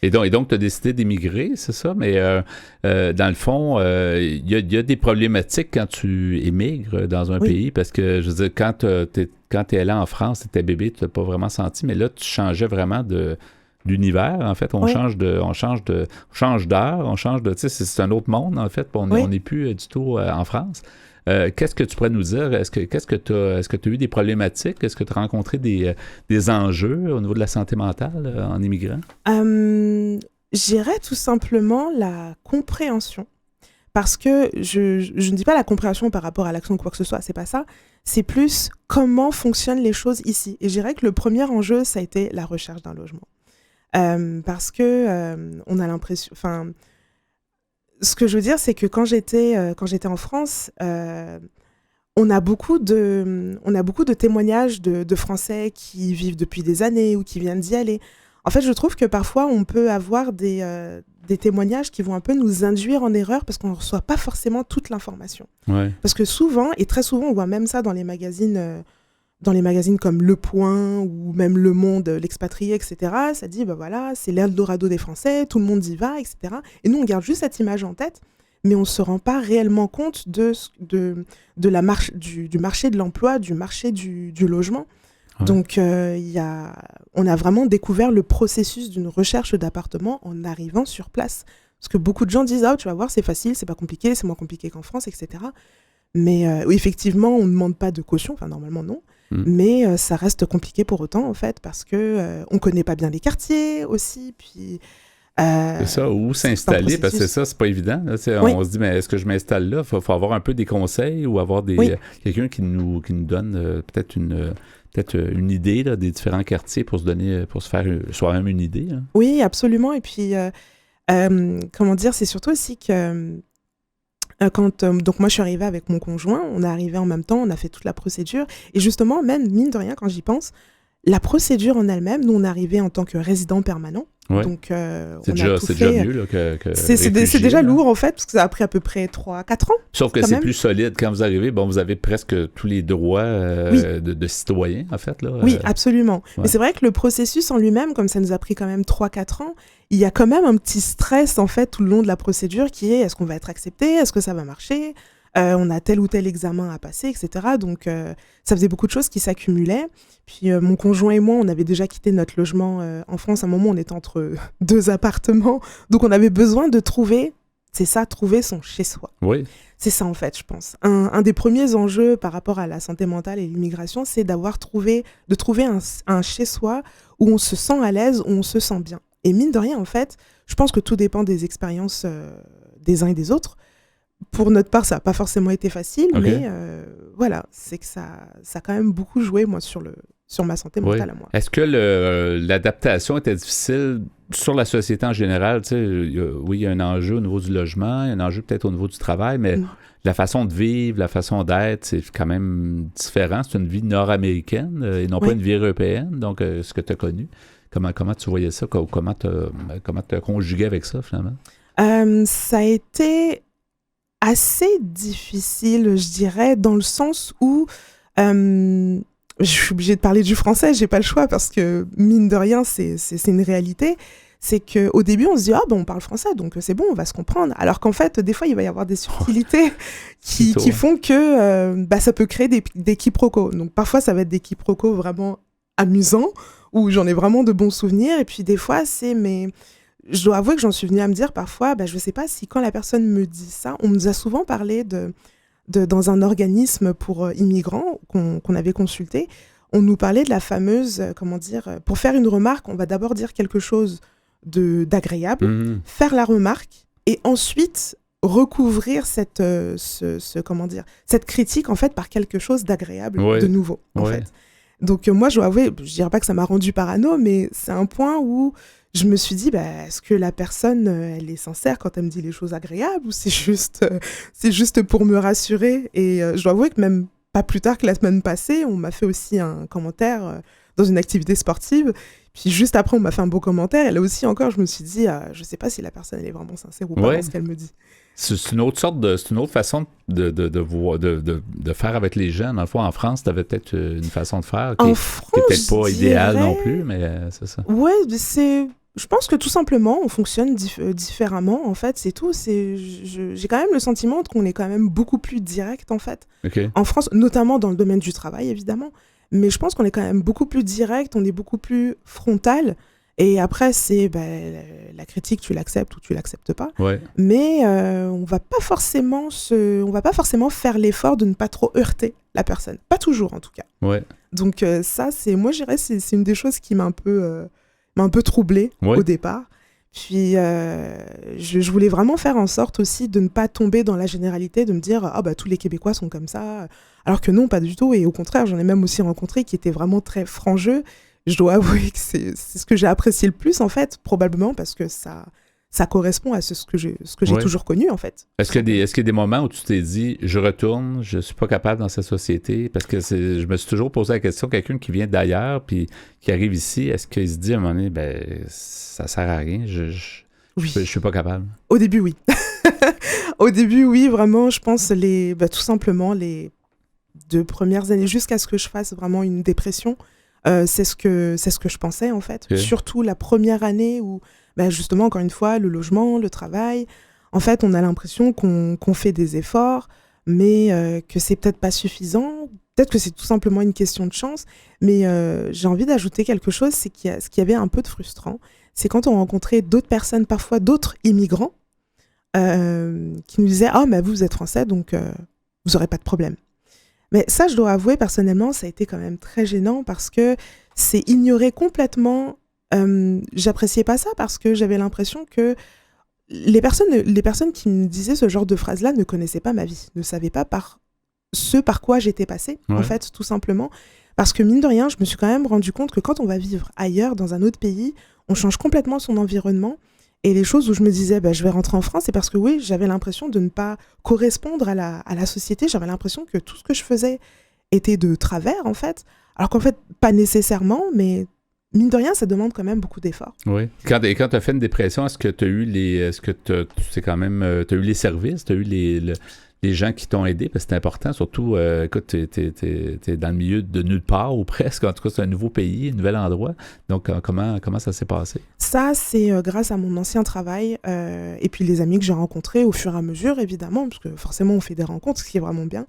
Et donc, tu as décidé d'émigrer, c'est ça? Mais dans le fond, il y a des problématiques quand tu émigres dans un pays, parce que, je veux dire, quand tu es allé en France, tu étais bébé, tu l'as pas vraiment senti, mais là, tu changeais vraiment d'univers, en fait. On change d'heure, on change de... Tu sais, c'est un autre monde, en fait. On n'est plus du tout en France. Qu'est-ce que tu pourrais nous dire? Est-ce que tu as eu des problématiques? Est-ce que tu as rencontré des enjeux au niveau de la santé mentale en immigrant? Je dirais tout simplement la compréhension. Parce que je ne dis pas la compréhension par rapport à l'action ou quoi que ce soit, c'est pas ça. C'est plus comment fonctionnent les choses ici. Et je dirais que le premier enjeu, ça a été la recherche d'un logement. Parce que on a l'impression... Enfin, ce que je veux dire, c'est que quand j'étais en France, on a beaucoup de témoignages de Français qui vivent depuis des années ou qui viennent d'y aller. En fait, je trouve que parfois, on peut avoir des témoignages qui vont un peu nous induire en erreur parce qu'on ne reçoit pas forcément toute l'information. Ouais. Parce que souvent, et très souvent, on voit même ça dans les magazines comme Le Point ou même Le Monde, L'Expatrié, etc. Ça dit, bah voilà, c'est l'Eldorado des Français, tout le monde y va, etc. Et nous, on garde juste cette image en tête, mais on ne se rend pas réellement compte du marché de l'emploi, du marché du logement. Ouais. Donc, on a vraiment découvert le processus d'une recherche d'appartement en arrivant sur place. Parce que beaucoup de gens disent, tu vas voir, c'est facile, c'est pas compliqué, c'est moins compliqué qu'en France, etc. Mais oui, effectivement, on ne demande pas de caution, enfin normalement non. Mais ça reste compliqué pour autant, en fait, parce qu'on ne connaît pas bien les quartiers aussi. Puis, c'est ça, où s'installer, parce que c'est pas évident. Là, on se dit, mais est-ce que je m'installe là? Il faut avoir un peu des conseils ou avoir quelqu'un qui nous donne peut-être une idée là, des différents quartiers pour se faire soi-même une idée. Hein. Oui, absolument. Et puis, comment dire, c'est surtout aussi que... donc moi je suis arrivée avec mon conjoint, on est arrivé en même temps, on a fait toute la procédure et justement même mine de rien quand j'y pense, la procédure en elle-même, nous on est arrivé en tant que résident permanent. Ouais. Donc c'est déjà mieux là, que c'est déjà lourd en fait parce que ça a pris à peu près 3-4 ans. Sauf que c'est plus solide quand vous arrivez, vous avez presque tous les droits de citoyen en fait là. Oui, absolument. Ouais. Mais c'est vrai que le processus en lui-même, comme ça nous a pris quand même 3-4 ans, il y a quand même un petit stress en fait tout le long de la procédure qui est est-ce qu'on va être accepté, est-ce que ça va marcher, on a tel ou tel examen à passer, etc. Donc ça faisait beaucoup de choses qui s'accumulaient. Puis mon conjoint et moi, on avait déjà quitté notre logement en France. À un moment, on était entre 2 appartements. Donc on avait besoin de trouver son chez-soi. Oui. C'est ça en fait, je pense. Un des premiers enjeux par rapport à la santé mentale et l'immigration, c'est de trouver un chez-soi où on se sent à l'aise, où on se sent bien. Et mine de rien, en fait, je pense que tout dépend des expériences des uns et des autres. Pour notre part, ça n'a pas forcément été facile, mais voilà, c'est que ça a quand même beaucoup joué, moi, sur ma santé mentale à moi. Est-ce que l'adaptation était difficile sur la société en général? Oui, il y a un enjeu au niveau du logement, il y a un enjeu peut-être au niveau du travail, mais la façon de vivre, la façon d'être, c'est quand même différent. C'est une vie nord-américaine et non pas une vie européenne, donc ce que tu as connu. Comment tu voyais ça? Comment tu as conjugué avec ça, finalement? Ça a été assez difficile, je dirais, dans le sens où je suis obligée de parler du français, j'ai pas le choix parce que, mine de rien, c'est une réalité. c'est qu'au début, on se dit « Ah, ben on parle français, donc c'est bon, on va se comprendre. » Alors qu'en fait, des fois, il va y avoir des subtilités qui font que ça peut créer des quiproquos. Donc parfois, ça va être des quiproquos vraiment amusants, où j'en ai vraiment de bons souvenirs. Et puis des fois, je dois avouer que j'en suis venue à me dire parfois, je ne sais pas si quand la personne me dit ça, on nous a souvent parlé dans un organisme pour immigrants qu'on avait consulté, on nous parlait de la fameuse, pour faire une remarque, on va d'abord dire quelque chose d'agréable, faire la remarque, et ensuite recouvrir cette critique en fait par quelque chose d'agréable de nouveau en fait. Donc moi je dois avouer, je dirais pas que ça m'a rendu parano, mais c'est un point où je me suis dit, est-ce que la personne, elle est sincère quand elle me dit les choses agréables, ou c'est juste pour me rassurer. Et je dois avouer que même pas plus tard que la semaine passée, on m'a fait aussi un commentaire dans une activité sportive. Puis juste après, on m'a fait un beau commentaire. Et là aussi encore, je me suis dit, je sais pas si la personne elle est vraiment sincère ou pas dans ce qu'elle me dit. C'est une autre façon de faire avec les gens. Dans le fond, en France, tu avais peut-être une façon de faire qui n'est peut-être pas idéale non plus, mais c'est ça. Ouais, je pense que tout simplement, on fonctionne différemment, en fait, c'est tout. J'ai quand même le sentiment qu'on est quand même beaucoup plus direct, en fait. Okay. En France, notamment dans le domaine du travail, évidemment. Mais je pense qu'on est quand même beaucoup plus direct, on est beaucoup plus frontal. Et après, c'est la critique, tu l'acceptes ou tu l'acceptes pas. Ouais. Mais on va pas forcément faire l'effort de ne pas trop heurter la personne. Pas toujours, en tout cas. Ouais. Donc ça, moi, je dirais, c'est une des choses qui m'a un peu troublée au départ. Puis, je voulais vraiment faire en sorte aussi de ne pas tomber dans la généralité, de me dire « tous les Québécois sont comme ça », alors que non, pas du tout. Et au contraire, j'en ai même aussi rencontré qui étaient vraiment très franc-jeu. Je dois avouer que c'est ce que j'ai apprécié le plus, en fait, probablement parce que ça correspond à ce que j'ai toujours connu, en fait. Est-ce qu'il y a des moments où tu t'es dit « Je retourne, je suis pas capable dans cette société » parce que je me suis toujours posé la question, quelqu'un qui vient d'ailleurs puis qui arrive ici, est-ce qu'il se dit à un moment donné « ça sert à rien, je suis pas capable ». Au début, oui. Au début, oui, vraiment, je pense tout simplement les 2 premières années, jusqu'à ce que je fasse vraiment une dépression, c'est ce que je pensais, en fait. Okay. Surtout la première année où justement, encore une fois, le logement, le travail, en fait, on a l'impression qu'on fait des efforts, mais que c'est peut-être pas suffisant, peut-être que c'est tout simplement une question de chance, mais j'ai envie d'ajouter quelque chose, c'est ce qui y avait un peu de frustrant, c'est quand on rencontrait d'autres personnes, parfois d'autres immigrants, qui nous disaient « Ah, mais vous êtes français, donc vous n'aurez pas de problème ». Mais ça, je dois avouer, personnellement, ça a été quand même très gênant parce que c'est ignorer complètement... j'appréciais pas ça parce que j'avais l'impression que les personnes qui me disaient ce genre de phrases-là ne connaissaient pas ma vie, ne savaient pas par quoi j'étais passée, en fait, tout simplement. Parce que, mine de rien, je me suis quand même rendu compte que quand on va vivre ailleurs, dans un autre pays, on change complètement son environnement. Et les choses où je me disais, je vais rentrer en France, c'est parce que oui, j'avais l'impression de ne pas correspondre à la société. J'avais l'impression que tout ce que je faisais était de travers, en fait. Alors qu'en fait, pas nécessairement, mais mine de rien, ça demande quand même beaucoup d'efforts. Oui. Quand tu as fait une dépression, est-ce que tu as eu les services, tu as eu les gens qui t'ont aidé? Parce que c'est important, surtout, écoute, t'es dans le milieu de nulle part, ou presque. En tout cas, c'est un nouveau pays, un nouvel endroit. Donc, comment ça s'est passé? Ça, c'est grâce à mon ancien travail et puis les amis que j'ai rencontrés au fur et à mesure, évidemment, parce que forcément, on fait des rencontres, ce qui est vraiment bien.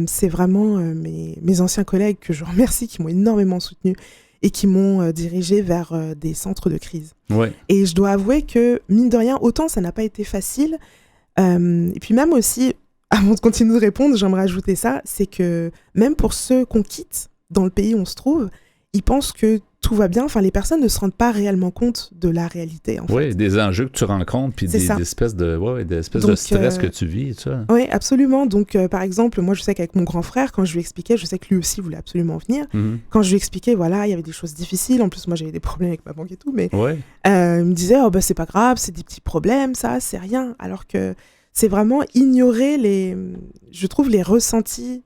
C'est vraiment mes anciens collègues que je remercie, qui m'ont énormément soutenue et qui m'ont dirigée vers des centres de crise. Ouais. Et je dois avouer que, mine de rien, autant ça n'a pas été facile, et puis même aussi, avant de continuer de répondre, j'aimerais ajouter ça, c'est que même pour ceux qu'on quitte dans le pays où on se trouve, ils pensent que tout va bien. Enfin, les personnes ne se rendent pas réellement compte de la réalité, en fait. Oui, des enjeux que tu rencontres, puis des espèces de stress que tu vis, tu vois. Oui, absolument. Donc, par exemple, moi, je sais qu'avec mon grand frère, quand je lui expliquais, je sais que lui aussi voulait absolument venir. Mm-hmm. Quand je lui expliquais, voilà, il y avait des choses difficiles. En plus, moi, j'avais des problèmes avec ma banque et tout, mais il me disait, c'est pas grave, c'est des petits problèmes, ça, c'est rien. Alors que c'est vraiment ignorer les ressentis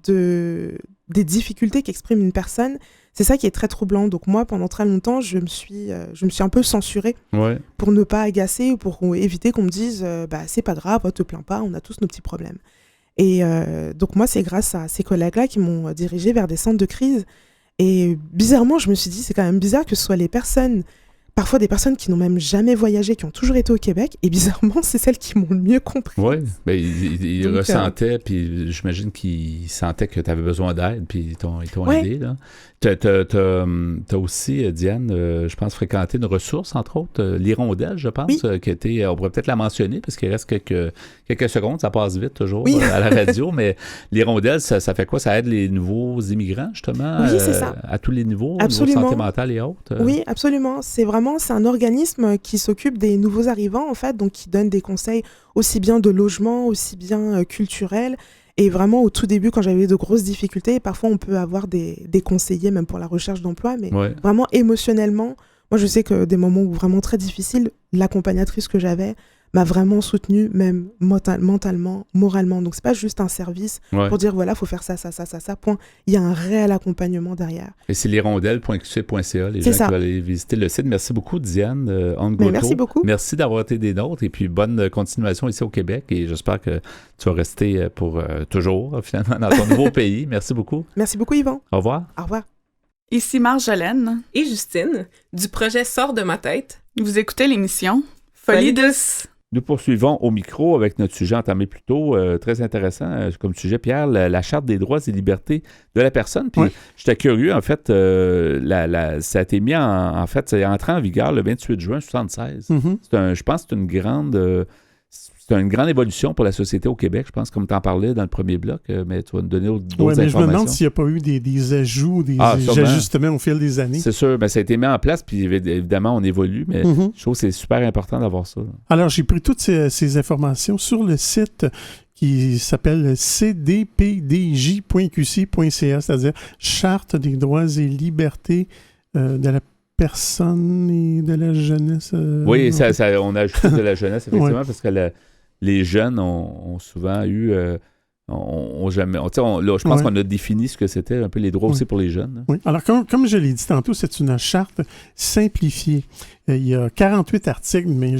des difficultés qu'exprime une personne. C'est ça qui est très troublant. Donc moi, pendant très longtemps, je me suis un peu censurée pour ne pas agacer ou pour éviter qu'on me dise c'est pas grave, te plains pas, on a tous nos petits problèmes. Et donc moi, c'est grâce à ces collègues-là qui m'ont dirigée vers des centres de crise. Et bizarrement, je me suis dit, c'est quand même bizarre que ce soit les personnes parfois des personnes qui n'ont même jamais voyagé, qui ont toujours été au Québec, et bizarrement, c'est celles qui m'ont le mieux compris. Oui, ben, ils Donc, ressentaient, puis j'imagine qu'ils sentaient que tu avais besoin d'aide, puis ils t'ont Ouais. aidé. Là. T'as aussi, Diane, je pense, fréquenté une ressource, entre autres, l'Hirondelle, je pense, Oui. qui était, on pourrait peut-être la mentionner, parce qu'il reste quelques secondes, ça passe vite toujours Oui. à la radio, mais l'Hirondelle, ça fait quoi? Ça aide les nouveaux immigrants, justement, Oui, c'est ça. à tous les niveaux, au niveau Absolument. santé mentale et autres? Oui, absolument. C'est un organisme qui s'occupe des nouveaux arrivants, en fait, donc qui donne des conseils aussi bien de logement, aussi bien culturels. Et vraiment, au tout début, quand j'avais de grosses difficultés, parfois on peut avoir des conseillers, même pour la recherche d'emploi, mais Ouais. vraiment émotionnellement, moi je sais que des moments où vraiment très difficiles, l'accompagnatrice que j'avais m'a vraiment soutenue, même mentalement, moralement. Donc c'est pas juste un service Ouais. pour dire voilà, faut faire ça, point. Il y a un réel accompagnement derrière. Et c'est l'hirondelle.qc.ca, les C'est gens ça. qui veulent aller visiter le site. Merci beaucoup, Diane Ongoto. Mais merci beaucoup. Merci d'avoir été des nôtres et puis bonne continuation ici au Québec et j'espère que tu vas rester pour toujours, finalement, dans ton nouveau pays. Merci beaucoup. Merci beaucoup, Yvan. Au revoir. Au revoir. Ici Marjolaine. Et Justine, du projet Sors de ma tête. Vous écoutez l'émission Folie douce. Nous poursuivons au micro avec notre sujet entamé plus tôt, très intéressant comme sujet, Pierre, la Charte des droits et libertés de la personne. Puis j'étais curieux, en fait, ça a été mis en fait, ça est entré en vigueur le 28 juin 1976. Mm-hmm. Je pense que c'est une grande évolution pour la société au Québec, je pense, comme tu en parlais dans le premier bloc, mais tu vas nous donner d'autres Oui, mais informations. je me demande s'il n'y a pas eu des ajouts, des sûrement. ajustements au fil des années. C'est sûr, mais ça a été mis en place, puis évidemment, on évolue, mais je trouve que c'est super important d'avoir ça. Alors, j'ai pris toutes ces informations sur le site qui s'appelle cdpdj.qc.ca, c'est-à-dire Charte des droits et libertés de la personne et de la jeunesse. Oui, on a ajouté de la jeunesse, effectivement, Ouais. parce que les jeunes ont souvent eu... je pense qu'on a défini ce que c'était, un peu les droits aussi pour les jeunes. Hein. Oui. Alors, comme je l'ai dit tantôt, c'est une charte simplifiée. Il y a 48 articles, mais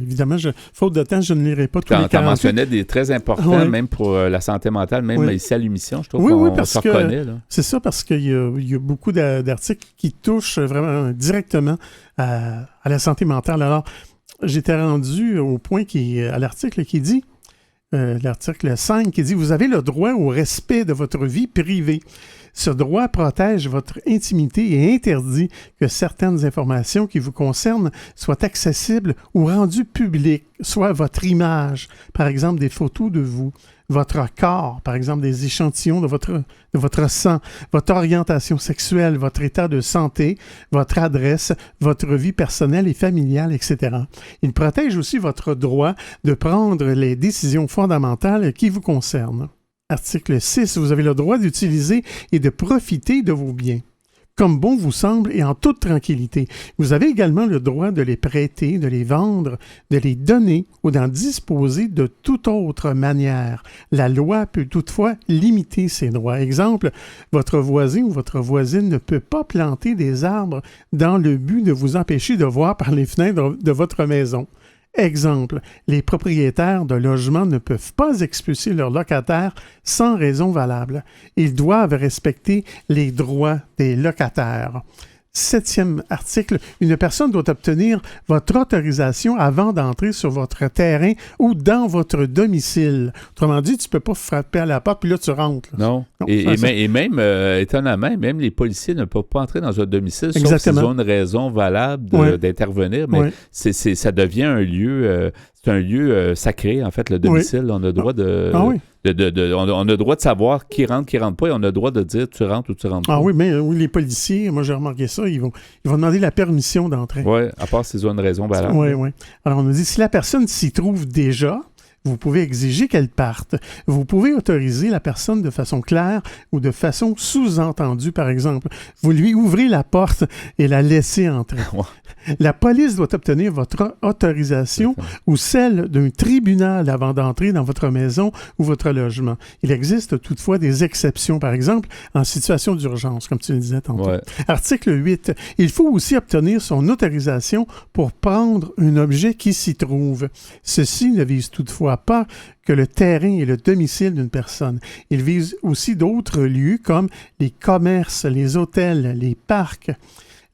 évidemment, faute de temps, je ne lirai pas tous les 48. Tu en mentionnais des très importants, Oui. même pour la santé mentale, même ici à l'émission, je trouve qu'on se que reconnaît. Là. C'est ça, parce qu'il y a beaucoup d'articles qui touchent vraiment directement à la santé mentale. Alors, j'étais rendu au point à l'article qui dit, l'article 5, qui dit « Vous avez le droit au respect de votre vie privée. Ce droit protège votre intimité et interdit que certaines informations qui vous concernent soient accessibles ou rendues publiques, soit votre image, par exemple des photos de vous, votre corps, par exemple des échantillons de votre sang, votre orientation sexuelle, votre état de santé, votre adresse, votre vie personnelle et familiale, etc. Il protège aussi votre droit de prendre les décisions fondamentales qui vous concernent. Article 6. Vous avez le droit d'utiliser et de profiter de vos biens, comme bon vous semble et en toute tranquillité. Vous avez également le droit de les prêter, de les vendre, de les donner ou d'en disposer de toute autre manière. La loi peut toutefois limiter ces droits. Exemple, votre voisin ou votre voisine ne peut pas planter des arbres dans le but de vous empêcher de voir par les fenêtres de votre maison. Exemple, les propriétaires de logements ne peuvent pas expulser leurs locataires sans raison valable. Ils doivent respecter les droits des locataires. 7e article, une personne doit obtenir votre autorisation avant d'entrer sur votre terrain ou dans votre domicile. Autrement dit, tu ne peux pas frapper à la porte puis là tu rentres. Là. Non. Et même, étonnamment, même les policiers ne peuvent pas entrer dans un domicile sauf s'ils ont une raison valable d'intervenir. Mais ça devient un lieu... c'est un lieu sacré, en fait, le domicile. On a le droit on a le droit de savoir qui rentre pas, et on a le droit de dire tu rentres ou tu rentres pas. Ah oui, mais les policiers, moi j'ai remarqué ça, ils vont demander la permission d'entrer. Oui, à part s'ils ont une raison valable. Oui. Alors on nous dit, si la personne s'y trouve déjà, vous pouvez exiger qu'elle parte. Vous pouvez autoriser la personne de façon claire ou de façon sous-entendue, par exemple. Vous lui ouvrez la porte et la laissez entrer. La police doit obtenir votre autorisation ou celle d'un tribunal avant d'entrer dans votre maison ou votre logement. Il existe toutefois des exceptions, par exemple, en situation d'urgence, comme tu le disais tantôt. Ouais. Article 8. Il faut aussi obtenir son autorisation pour prendre un objet qui s'y trouve. Ceci ne vise toutefois pas que le terrain et le domicile d'une personne. Il vise aussi d'autres lieux comme les commerces, les hôtels, les parcs.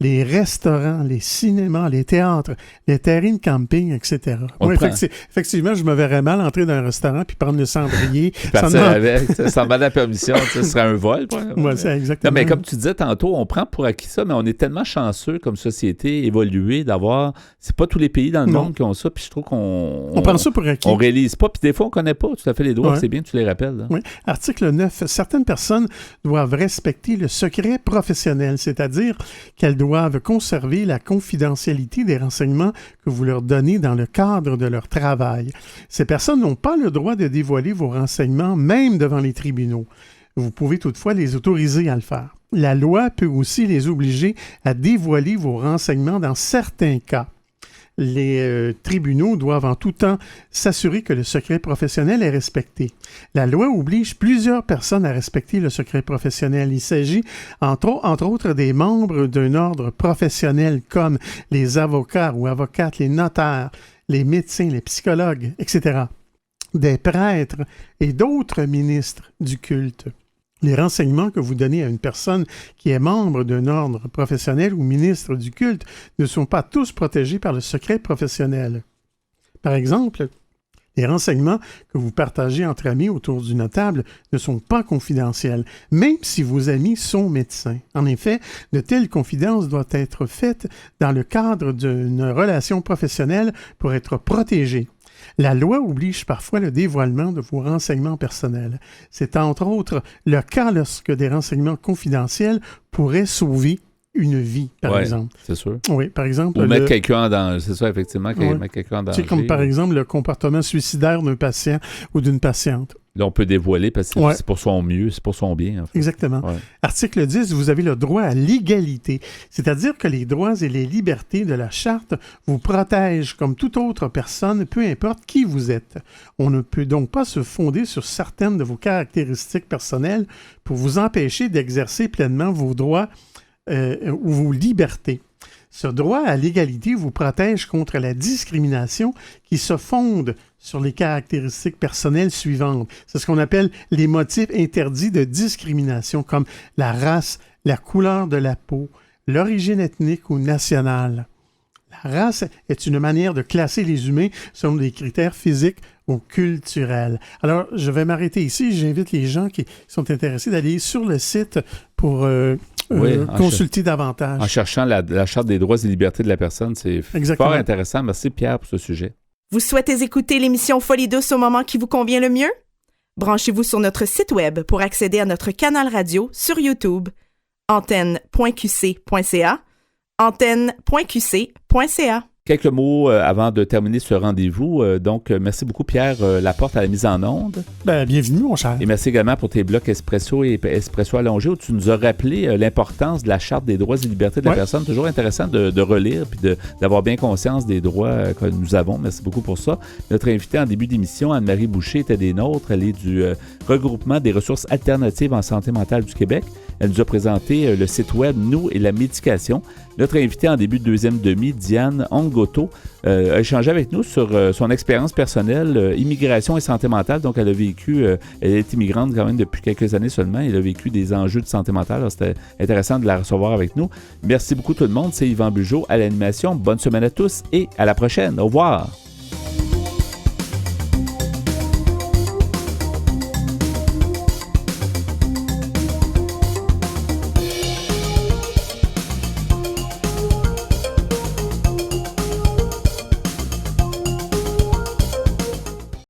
les restaurants, les cinémas, les théâtres, les terrains de camping, etc. Moi, effectivement, je me verrais mal entrer dans un restaurant puis prendre le cendrier. Partir avec, sans demander la permission, ce serait un vol. Ouais, c'est exactement. Non, mais comme tu disais tantôt, on prend pour acquis ça, mais on est tellement chanceux comme société évoluée d'avoir... C'est pas tous les pays dans le monde qui ont ça, puis je trouve qu'on... On prend ça pour acquis. On réalise pas, puis des fois, on connaît pas tout à fait les droits, c'est bien que tu les rappelles. Là. Oui. Article 9. Certaines personnes doivent respecter le secret professionnel, c'est-à-dire qu'elles doivent conserver la confidentialité des renseignements que vous leur donnez dans le cadre de leur travail. Ces personnes n'ont pas le droit de dévoiler vos renseignements, même devant les tribunaux. Vous pouvez toutefois les autoriser à le faire. La loi peut aussi les obliger à dévoiler vos renseignements dans certains cas. Les tribunaux doivent en tout temps s'assurer que le secret professionnel est respecté. La loi oblige plusieurs personnes à respecter le secret professionnel. Il s'agit, entre autres, des membres d'un ordre professionnel comme les avocats ou avocates, les notaires, les médecins, les psychologues, etc., des prêtres et d'autres ministres du culte. Les renseignements que vous donnez à une personne qui est membre d'un ordre professionnel ou ministre du culte ne sont pas tous protégés par le secret professionnel. Par exemple, les renseignements que vous partagez entre amis autour d'une table ne sont pas confidentiels, même si vos amis sont médecins. En effet, de telles confidences doivent être faites dans le cadre d'une relation professionnelle pour être protégées. La loi oblige parfois le dévoilement de vos renseignements personnels. C'est entre autres le cas lorsque des renseignements confidentiels pourraient sauver une vie, par exemple. C'est sûr. Oui, par exemple. Ou mettre quelqu'un en danger. C'est ça, effectivement, mettre quelqu'un en danger. C'est comme, par exemple, le comportement suicidaire d'un patient ou d'une patiente. Là, on peut dévoiler parce que c'est pour son mieux, c'est pour son bien. En fait. Exactement. Ouais. Article 10, vous avez le droit à l'égalité. C'est-à-dire que les droits et les libertés de la Charte vous protègent comme toute autre personne, peu importe qui vous êtes. On ne peut donc pas se fonder sur certaines de vos caractéristiques personnelles pour vous empêcher d'exercer pleinement vos droits ou vos libertés. Ce droit à l'égalité vous protège contre la discrimination qui se fonde sur les caractéristiques personnelles suivantes. C'est ce qu'on appelle les motifs interdits de discrimination, comme la race, la couleur de la peau, l'origine ethnique ou nationale. La race est une manière de classer les humains selon des critères physiques ou culturels. Alors, je vais m'arrêter ici. J'invite les gens qui sont intéressés d'aller sur le site pour consulter davantage. En cherchant la Charte des droits et libertés de la personne, c'est fort intéressant. Merci Pierre pour ce sujet. Vous souhaitez écouter l'émission Folie douce au moment qui vous convient le mieux? Branchez-vous sur notre site web pour accéder à notre canal radio sur YouTube, antenne.qc.ca, antenne.qc.ca. Quelques mots avant de terminer ce rendez-vous. Donc, merci beaucoup, Pierre Laporte, à la mise en onde. Bienvenue, mon cher. Et merci également pour tes blocs Espresso et Espresso allongé, où tu nous as rappelé l'importance de la Charte des droits et libertés de la personne. Toujours intéressant de relire et d'avoir bien conscience des droits que nous avons. Merci beaucoup pour ça. Notre invitée en début d'émission, Anne-Marie Boucher, était des nôtres. Elle est du regroupement des ressources alternatives en santé mentale du Québec. Elle nous a présenté le site web Nous et la médication. Notre invitée en début de deuxième demi, Diane Ongoto, a échangé avec nous sur son expérience personnelle, immigration et santé mentale. Donc, elle a vécu, elle est immigrante quand même depuis quelques années seulement. Elle a vécu des enjeux de santé mentale. Alors, c'était intéressant de la recevoir avec nous. Merci beaucoup tout le monde. C'est Yvan Bugeaud à l'animation. Bonne semaine à tous et à la prochaine. Au revoir.